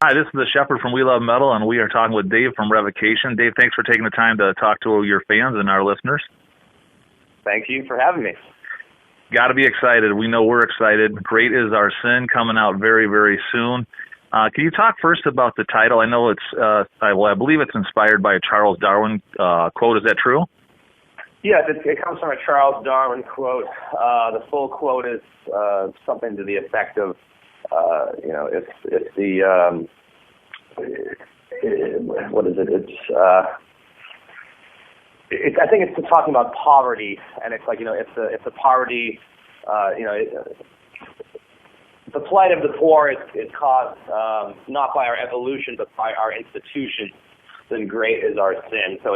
Hi, this is the Shepherd from We Love Metal, and we are talking with Dave from Revocation. Dave, thanks for taking the time to talk to your fans and our listeners. Thank you for having me. Got to be excited. We know we're excited. Great is Our Sin coming out very, very soon. Can you talk first about the title? I know it's, I believe it's inspired by a Charles Darwin quote. Is that true? Yeah, it comes from a Charles Darwin quote. The full quote is something to the effect of, what is it? I think it's talking about poverty, and it's like, if the poverty, the plight of the poor is caused not by our evolution but by our institutions, then great is our sin. So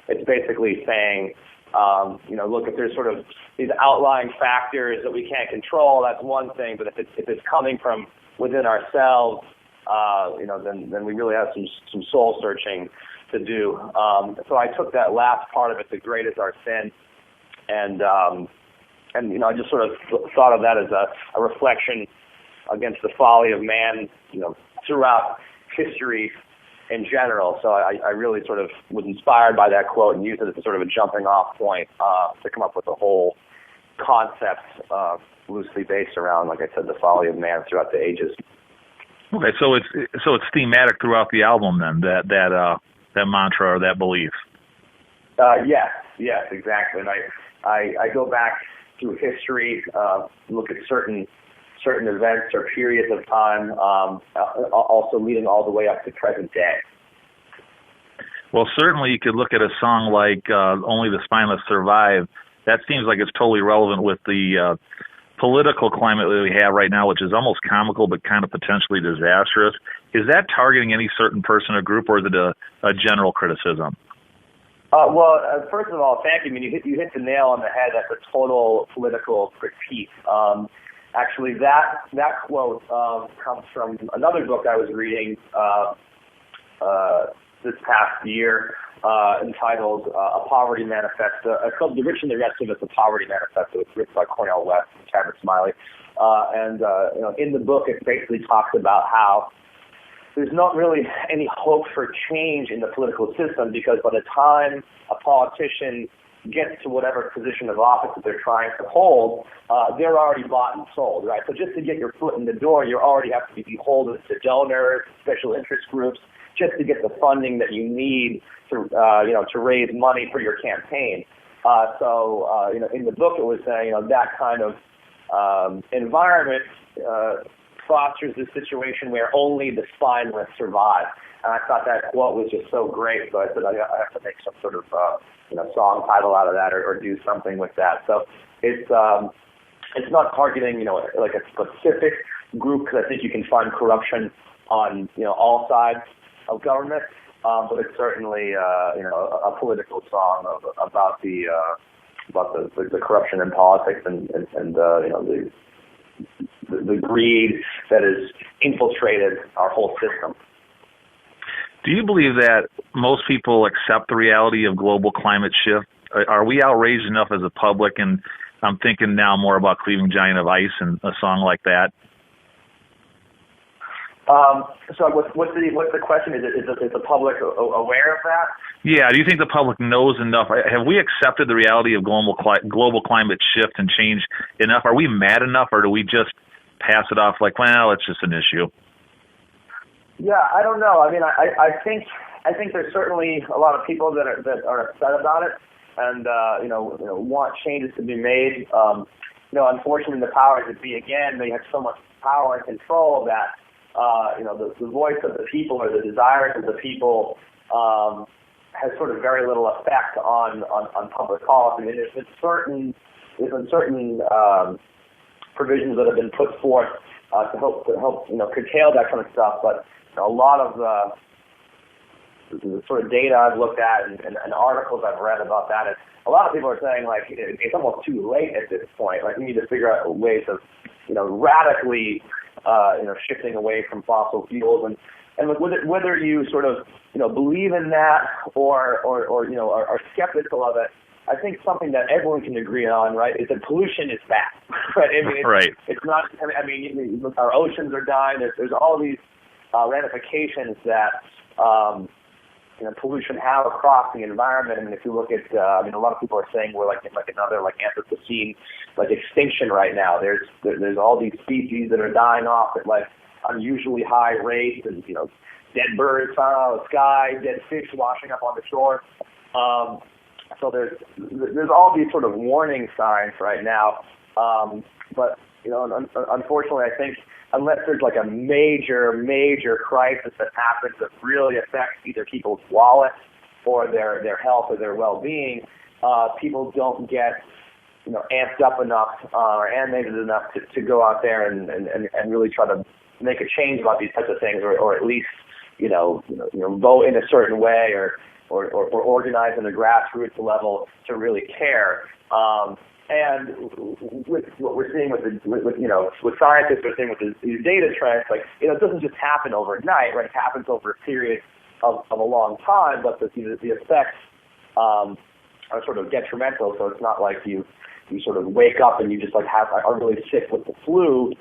it's basically saying, look, if there's sort of these outlying factors that we can't control, that's one thing. But if it's coming from within ourselves, then we really have some soul searching to do. So I took that last part of it, the great is our sin, and I just sort of thought of that as a reflection against the folly of man, throughout history in general. So I really sort of was inspired by that quote and used it as a sort of a jumping off point to come up with a whole concept loosely based around, like I said, the folly of man throughout the ages. Okay, so it's thematic throughout the album then, that mantra or that belief. Yes, exactly. And I go back through history, look at certain events or periods of time, also leading all the way up to present day. Well, certainly you could look at a song like Only the Spineless Survive. That seems like it's totally relevant with the political climate that we have right now, which is almost comical but kind of potentially disastrous. Is that targeting any certain person or group, or is it a general criticism? First of all, thank you. I mean, you hit the nail on the head. That's a total political critique. Actually, that quote comes from another book I was reading this past year, entitled A Poverty Manifesto. It's called The Rich and the Rest of It's a Poverty Manifesto. It's written by Cornel West and Cameron Smiley. In the book, it basically talks about how there's not really any hope for change in the political system, because by the time a politician gets to whatever position of office that they're trying to hold, they're already bought and sold, right? So just to get your foot in the door, you already have to be beholden to donors, special interest groups, just to get the funding that you need to raise money for your campaign. In the book it was saying, that kind of environment fosters this situation where only the spineless survive. And I thought that quote was just so great, so I said I have to make some sort of song title out of that, or do something with that. So it's not targeting like a specific group, because I think you can find corruption on all sides of government, but it's certainly a political song about the corruption in politics and the greed that has infiltrated our whole system. Do you believe that most people accept the reality of global climate shift? Are we outraged enough as a public? And I'm thinking now more about Cleaving Giant of Ice and a song like that. So what's the question? Is the public aware of that? Yeah. Do you think the public knows enough? Have we accepted the reality of global climate shift and change enough? Are we mad enough, or do we just pass it off like, well, it's just an issue? Yeah, I don't know. I mean, I think there's certainly a lot of people that are upset about it, and want changes to be made. Unfortunately, the powers that be, again, they have so much power and control that the voice of the people or the desires of the people has sort of very little effect on public policy. I mean, there's been certain provisions that have been put forth to help curtail that kind of stuff, but a lot of the sort of data I've looked at and articles I've read about that, a lot of people are saying, like, it's almost too late at this point. Like, we need to figure out ways of, radically, shifting away from fossil fuels, and whether you sort of, believe in that or are skeptical of it. I think something that everyone can agree on, right, is that pollution is bad, right? I mean, right. It's not. I mean, our oceans are dying. There's all these ramifications that pollution have across the environment. I mean, if you look at, a lot of people are saying we're like in another Anthropocene extinction right now. There's all these species that are dying off at unusually high rates, and dead birds flying out of the sky, dead fish washing up on the shore. So there's all these sort of warning signs right now. But unfortunately, I think unless there's a major crisis that happens that really affects either people's wallet or their health or their well-being, people don't get amped up enough or animated enough to go out there and really try to make a change about these types of things, or at least vote in a certain way or organize on a grassroots level to really care. And with what we're seeing with scientists, we're seeing with these data trends, it doesn't just happen overnight, right? It happens over a period of a long time, but the effects are sort of detrimental. So it's not like you sort of wake up and you just are really sick with the flu.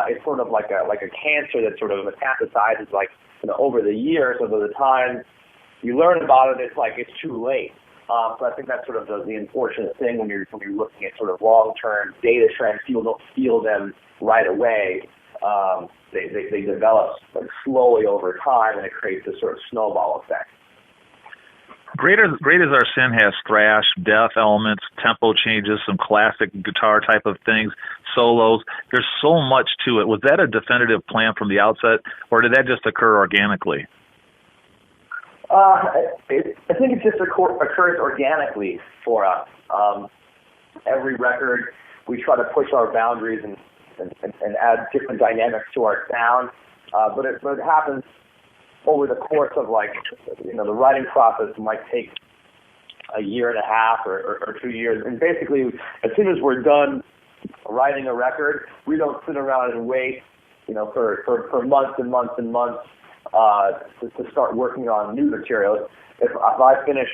It's sort of like a cancer that sort of metastasizes over the years. So by the time you learn about it, it's too late. So I think that's sort of the unfortunate thing when you're looking at sort of long-term data trends. People don't feel them right away. They develop slowly over time, and it creates this sort of snowball effect. Great as Our Sin has thrash, death elements, tempo changes, some classic guitar type of things, solos. There's so much to it. Was that a definitive plan from the outset, or did that just occur organically? I think it just occurs organically for us. Every record, we try to push our boundaries and add different dynamics to our sound, but it happens over the course of the writing process might take a year and a half or 2 years. And basically, as soon as we're done writing a record, we don't sit around and wait, for months and months and months to start working on new material. If I finish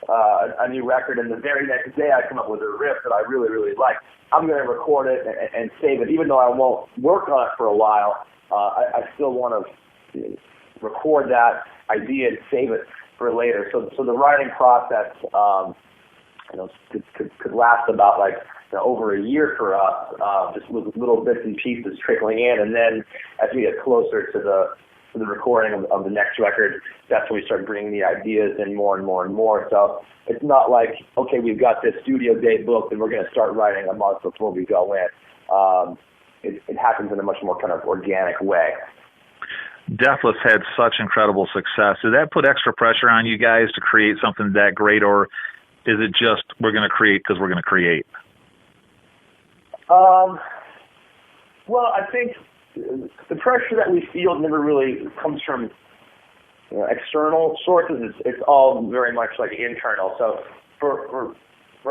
a new record and the very next day I come up with a riff that I really, really like, I'm going to record it and save it. Even though I won't work on it for a while, I still want to record that idea and save it for later. So the writing process, could last about over a year for us, just with little bits and pieces trickling in, and then as we get closer to the recording of the next record, that's when we start bringing the ideas in more and more and more. So it's not like, okay, we've got this studio date booked and we're going to start writing a month before we go in. It happens in a much more kind of organic way. Deathless had such incredible success. Did that put extra pressure on you guys to create something that great, or is it just we're going to create because we're going to create? Well, I think the pressure that we feel never really comes from external sources. It's all very much internal. So for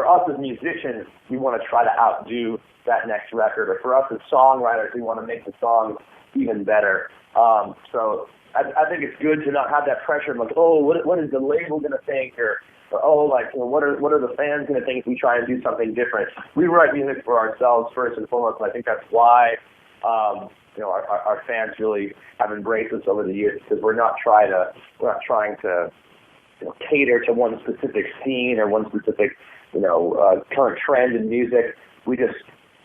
us as musicians, we want to try to outdo that next record. Or for us as songwriters, we want to make the songs even better. So I think it's good to not have that pressure of what is the label going to think, or what are the fans going to think if we try and do something different? We write music for ourselves first and foremost, and I think that's why our fans really have embraced us over the years, because we're not trying to cater to one specific scene or one specific current trend in music. We just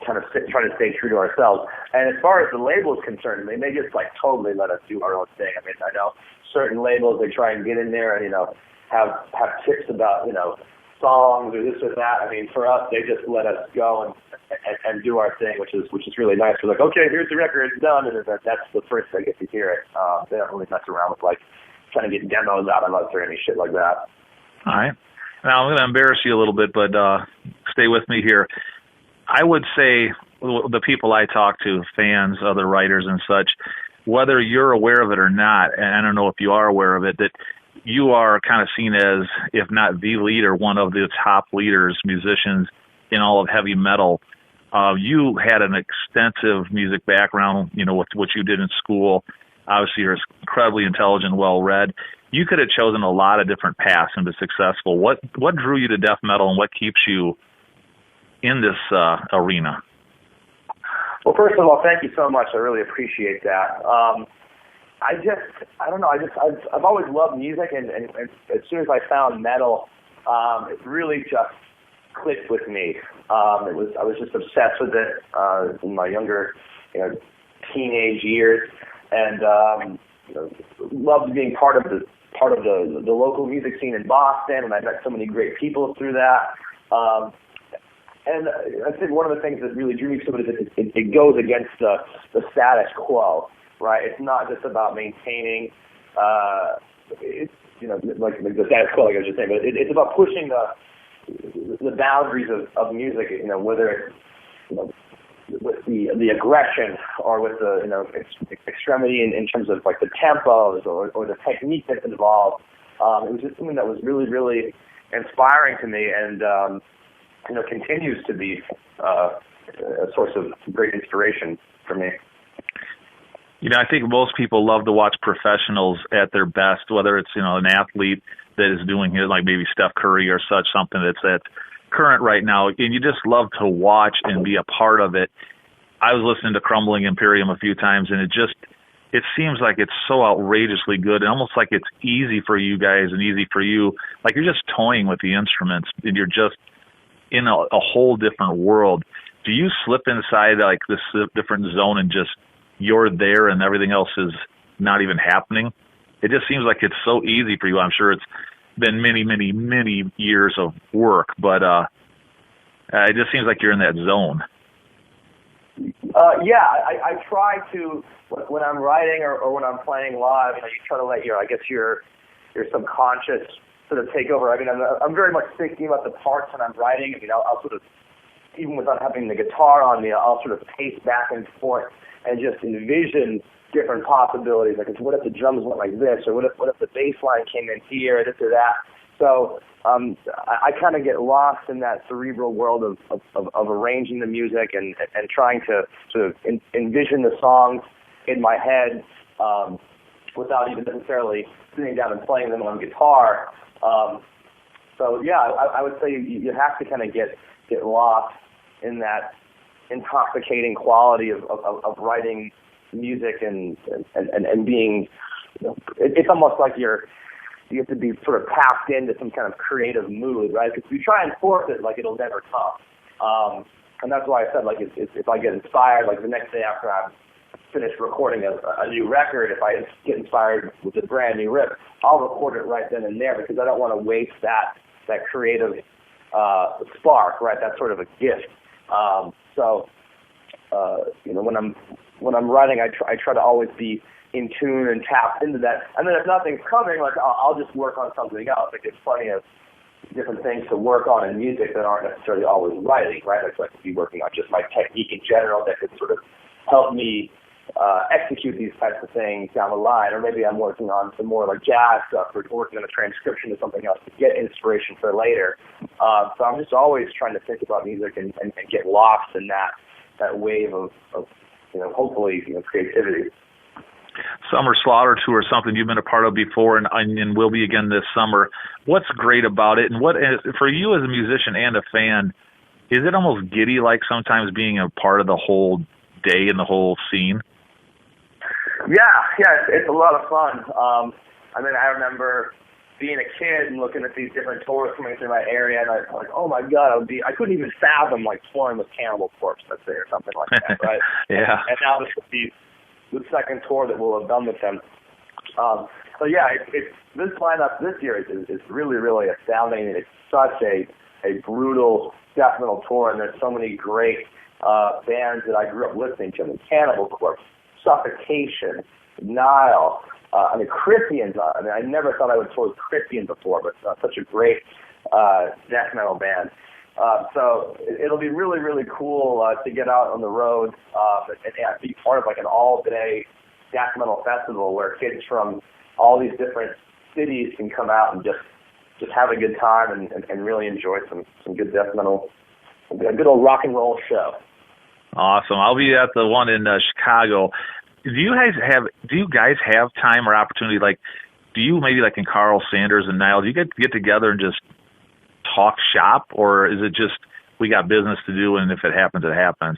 kind of try to stay true to ourselves. And as far as the label is concerned, they just totally let us do our own thing. I mean, I know certain labels, they try and get in there and have tips about songs or this or that. I mean, for us, they just let us go and do our thing, which is really nice. We're like, okay, here's the record, it's done, and that's the first I get to hear it. They don't really mess around with trying to get demos out of us or any shit like that. All right. Now I'm going to embarrass you a little bit, but stay with me here. I would say the people I talk to, fans, other writers and such, whether you're aware of it or not, and I don't know if you are aware of it, that you are kind of seen as, if not the leader, one of the top leaders, musicians in all of heavy metal. You had an extensive music background, with what you did in school. Obviously, you're incredibly intelligent, well-read. You could have chosen a lot of different paths and been successful. What drew you to death metal, and what keeps you in this arena? Well, first of all, thank you so much. I really appreciate that. I don't know. I've always loved music, and as soon as I found metal, it really just clicked with me. I was just obsessed with it in my younger, teenage years, and loved being part of the local music scene in Boston, and I met so many great people through that. And I think one of the things that really drew me to it is it goes against the status quo, right? It's not just about maintaining, like the status quo, like I was just saying, but it's about pushing the boundaries of music, whether it's, with the aggression or with the, extremity in terms of like the tempos or the technique that's involved. It was just something that was really, really inspiring to me, and continues to be a source of great inspiration for me. I think most people love to watch professionals at their best, whether it's, an athlete that is doing it, like maybe Steph Curry or such, something that's at current right now, and you just love to watch and be a part of it. I was listening to Crumbling Imperium a few times, and it seems like it's so outrageously good, and almost like it's easy for you guys and easy for you, like you're just toying with the instruments, and you're just in a whole different world. Do you slip inside like this different zone and just you're there and everything else is not even happening? It just seems like it's so easy for you. I'm sure it's been many, many, many years of work, but it just seems like you're in that zone. I try to, when I'm writing or when I'm playing live, you try to let your subconscious sort of take over. I mean, I'm very much thinking about the parts when I'm writing. I'll sort of, even without having the guitar on me, I'll sort of pace back and forth and just envision different possibilities. Like, what if the drums went like this, or what if the bass line came in here, this or that. So I kind of get lost in that cerebral world of arranging the music and trying to sort of envision the songs in my head without even necessarily sitting down and playing them on guitar. I would say you have to kind of get lost in that intoxicating quality of writing music and being, it's almost like you have to be sort of tapped into some kind of creative mood, right? Because if you try and force it, like, it'll never come. And that's why I said, like, if I get inspired, like the next day after I'm finished recording a new record, if I get inspired with a brand new riff, I'll record it right then and there, because I don't want to waste that creative spark, right? That's sort of a gift. When I'm writing, I try to always be in tune and tapped into that. And then if nothing's coming, like, I'll just work on something else. Like, there's plenty of different things to work on in music that aren't necessarily always writing, right? Like, I could be working on just my technique in general that could sort of help me execute these types of things down the line. Or maybe I'm working on some more like jazz stuff, or working on a transcription of something else to get inspiration for later. So I'm just always trying to think about music and get lost in that wave of hopefully, creativity. Summer Slaughter Tour is something you've been a part of before and will be again this summer. What's great about it, and what for you as a musician and a fan, is it almost giddy like sometimes being a part of the whole day and the whole scene? Yeah, it's a lot of fun. I remember being a kid and looking at these different tours coming through my area, and I was like, oh my God, I couldn't even fathom like touring with Cannibal Corpse, let's say, or something like that, right? Yeah. And now this will be the second tour that we'll have done with them. This lineup this year is really, really astounding. It's such a brutal death metal tour, and there's so many great bands that I grew up listening to. Cannibal Corpse, Suffocation, Nile, Christians. I never thought I would tour with Christian before, but such a great death metal band. So it'll be really, really cool to get out on the road and be part of like an all-day death metal festival where kids from all these different cities can come out and just have a good time and really enjoy some good death metal, a good old rock and roll show. Awesome. I'll be at the one in Chicago. Do you guys have time or opportunity? Like, do you maybe like in Carl Sanders and Niall, do you get together and just talk shop, or is it just we got business to do and if it happens, it happens?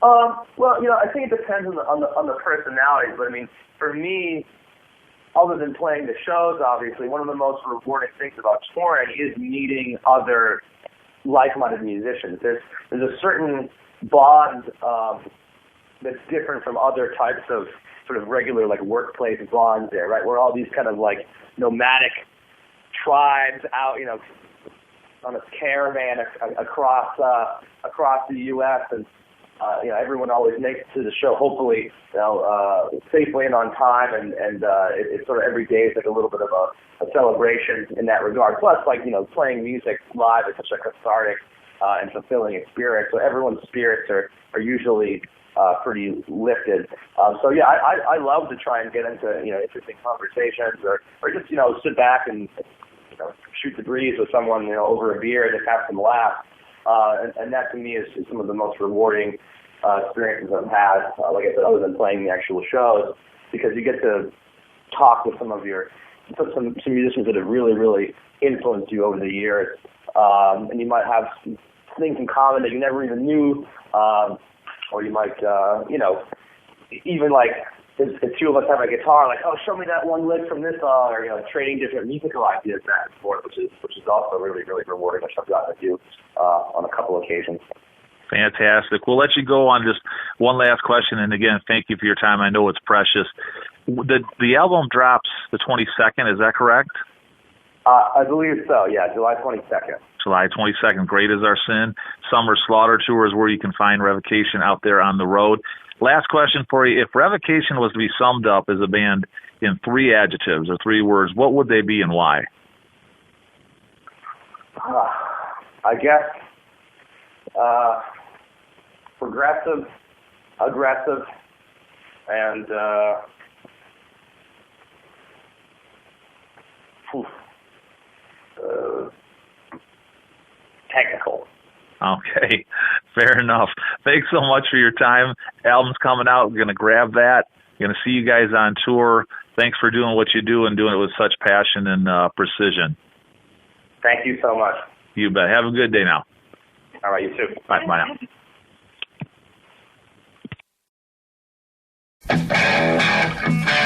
Well, I think it depends on the personality. But I mean, for me, other than playing the shows, obviously, one of the most rewarding things about touring is meeting other like-minded musicians. There's a certain bond that's different from other types of sort of regular like workplace bonds there, right? We're all these kind of like nomadic tribes out, on a caravan across the U.S. and everyone always makes it to the show, hopefully, safely and on time, and it's sort of every day is like a little bit of a celebration in that regard. Plus, playing music live is such a cathartic and fulfilling experience. So everyone's spirits are usually pretty lifted. So yeah, I love to try and get into interesting conversations or just sit back and shoot the breeze with someone over a beer and just have some laughs. And that to me is some of the most rewarding experiences I've had, like I said, other than playing the actual shows, because you get to talk with some musicians that have really, really influenced you over the years, and you might have some things in common that you never even knew, or you might, even like the two of us have a guitar, like, oh, show me that one lick from this song, or trading different musical ideas back and forth, which is also really, really rewarding, which I've gotten to do on a couple occasions. Fantastic. We'll let you go on just one last question, and again, thank you for your time. I know it's precious. The album drops the 22nd, is that correct? I believe so, yeah, July 22nd. July 22nd, Great Is Our Sin. Summer Slaughter Tour is where you can find Revocation out there on the road. Last question for you. If Revocation was to be summed up as a band in 3 adjectives or 3 words, what would they be and why? I guess progressive, aggressive, and technical. Okay, fair enough. Thanks so much for your time. Album's coming out. We're going to grab that. Going to see you guys on tour. Thanks for doing what you do and doing it with such passion and precision. Thank you so much. You bet. Have a good day now. All right, you too. Bye now.